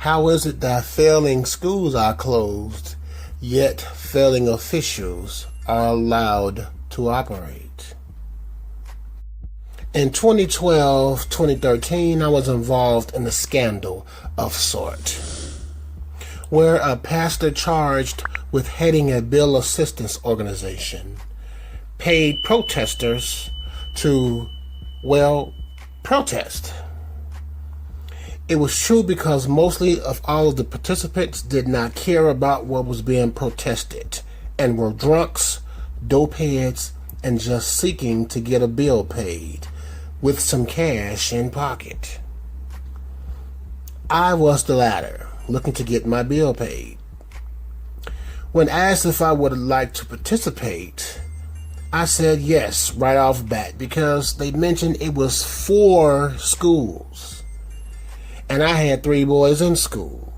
How is it that failing schools are closed, yet failing officials are allowed to operate? In 2012-2013, I was involved in a scandal of sort, where a pastor charged with heading a bill assistance organization paid protesters to, protest. It was true because mostly of all of the participants did not care about what was being protested and were drunks, dopeheads, and just seeking to get a bill paid with some cash in pocket. I was the latter, looking to get my bill paid. When asked if I would like to participate, I said yes right off bat because they mentioned it was 4 schools. And I had 3 boys in school,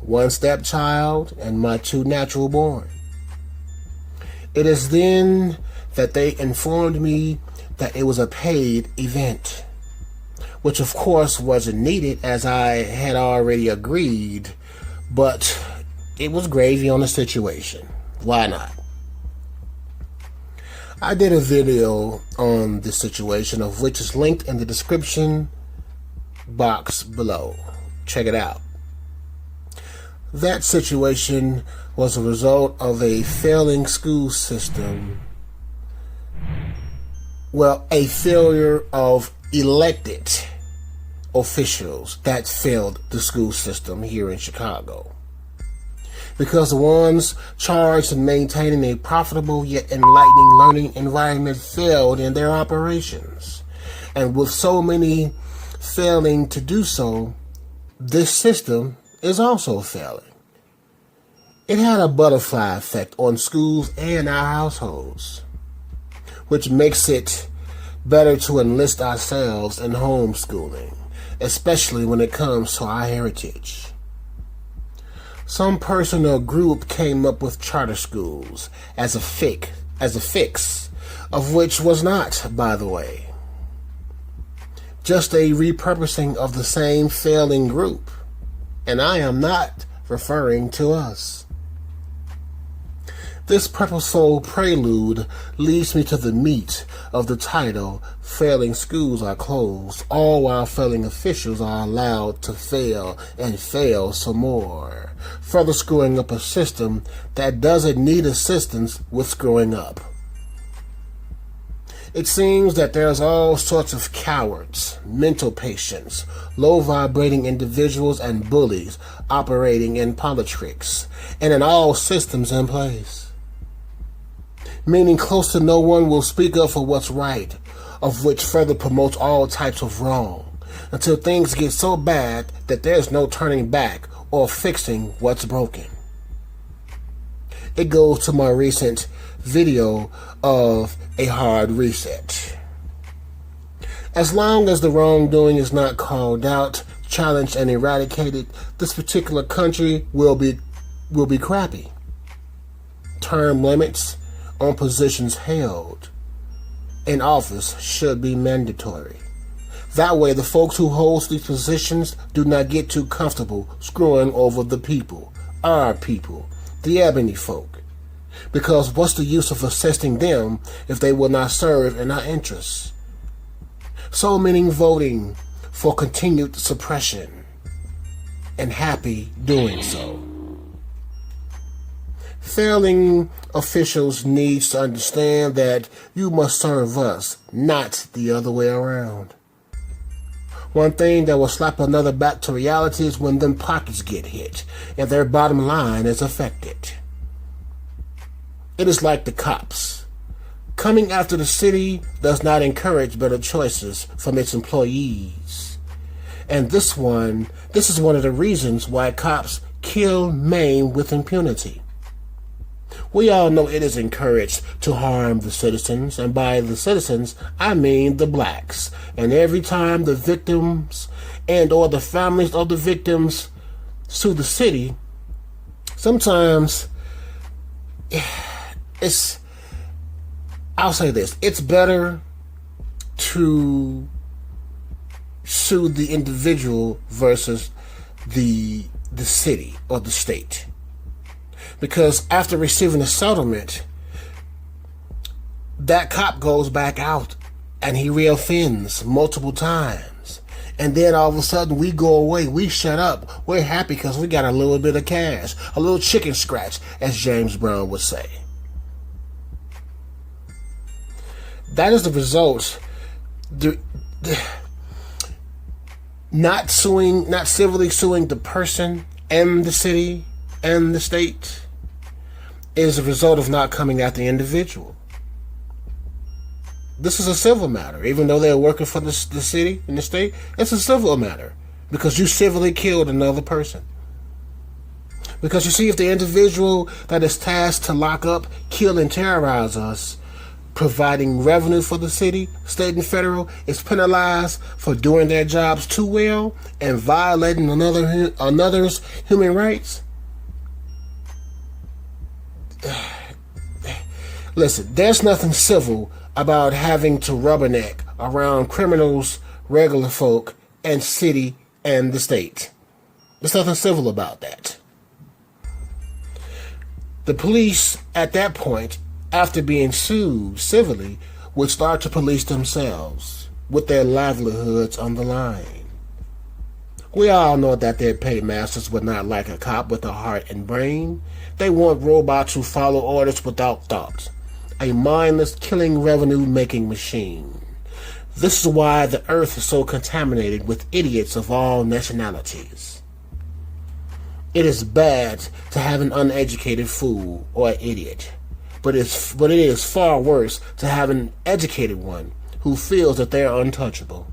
1 stepchild and my 2 natural born. It is then that they informed me that it was a paid event, which of course wasn't needed as I had already agreed, but it was gravy on the situation. Why not? I did a video on this situation, of which is linked in the description box below. Check it out. That situation was a result of a failing school system. A failure of elected officials that failed the school system here in Chicago. Because the ones charged in maintaining a profitable yet enlightening learning environment failed in their operations. And with so many failing to do so, this system is also failing. It had a butterfly effect on schools and our households, which makes it better to enlist ourselves in homeschooling, especially when it comes to our heritage. Some person or group came up with charter schools as a fix, of which was not, by the way, just a repurposing of the same failing group. And I am not referring to us. This purposeful prelude leads me to the meat of the title, Failing Schools Are Closed, all while failing officials are allowed to fail and fail some more, further screwing up a system that doesn't need assistance with screwing up. It seems that there's all sorts of cowards, mental patients, low-vibrating individuals, and bullies operating in politics and in all systems in place. Meaning close to no one will speak up for what's right, of which further promotes all types of wrong, until things get so bad that there's no turning back or fixing what's broken. It goes to my recent video of a hard reset. As long as the wrongdoing is not called out, challenged, and eradicated, this particular country will be crappy. Term limits on positions held in office should be mandatory. That way the folks who hold these positions do not get too comfortable screwing over the people, our people, the ebony folk. Because what's the use of assisting them if they will not serve in our interests? So many voting for continued suppression and happy doing so. Failing officials need to understand that you must serve us, not the other way around. One thing that will slap another back to reality is when them pockets get hit and their bottom line is affected. It is like the cops. Coming after the city does not encourage better choices from its employees. And this is one of the reasons why cops kill, maim with impunity. We all know it is encouraged to harm the citizens, and by the citizens, I mean the blacks. And every time the victims and or the families of the victims sue the city, sometimes I'll say this, it's better to sue the individual versus the the city or the state. Because after receiving a settlement, that cop goes back out and he reoffends multiple times. And then all of a sudden we go away, we shut up, we're happy because we got a little bit of cash, a little chicken scratch, as James Brown would say. That is the result. Not civilly suing the person and the city and the state is a result of not coming at the individual. This is a civil matter. Even though they're working for the city and the state, it's a civil matter because you civilly killed another person. Because you see, if the individual that is tasked to lock up, kill, and terrorize us, providing revenue for the city, state, and federal, is penalized for doing their jobs too well and violating another's human rights. Listen, there's nothing civil about having to rubberneck around criminals, regular folk, and city and the state. There's nothing civil about that. The police, at that point, after being sued civilly, would start to police themselves with their livelihoods on the line. We all know that their paymasters would not like a cop with a heart and brain. They want robots who follow orders without thought. A mindless killing revenue-making machine. This is why the earth is so contaminated with idiots of all nationalities. It is bad to have an uneducated fool or an idiot, but it is far worse to have an educated one who feels that they are untouchable.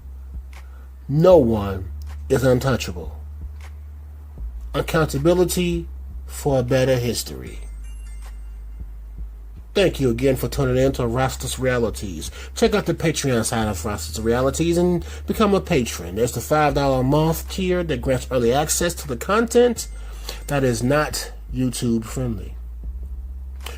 No one is untouchable. Accountability for a better history. Thank you again for tuning in to Rastus Realities. Check out the Patreon side of Rastus Realities and become a patron. There's the $5 a month tier that grants early access to the content that is not YouTube friendly.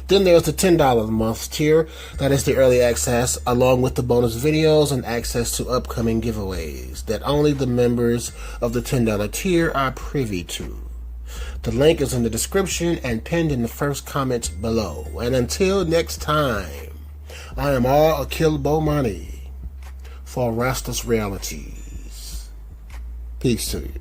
Then there's the $10 a month tier that is the early access along with the bonus videos and access to upcoming giveaways that only the members of the $10 tier are privy to. The link is in the description and pinned in the first comment below. And until next time, I am all Akil Bomani for Rastus Realities. Peace to you.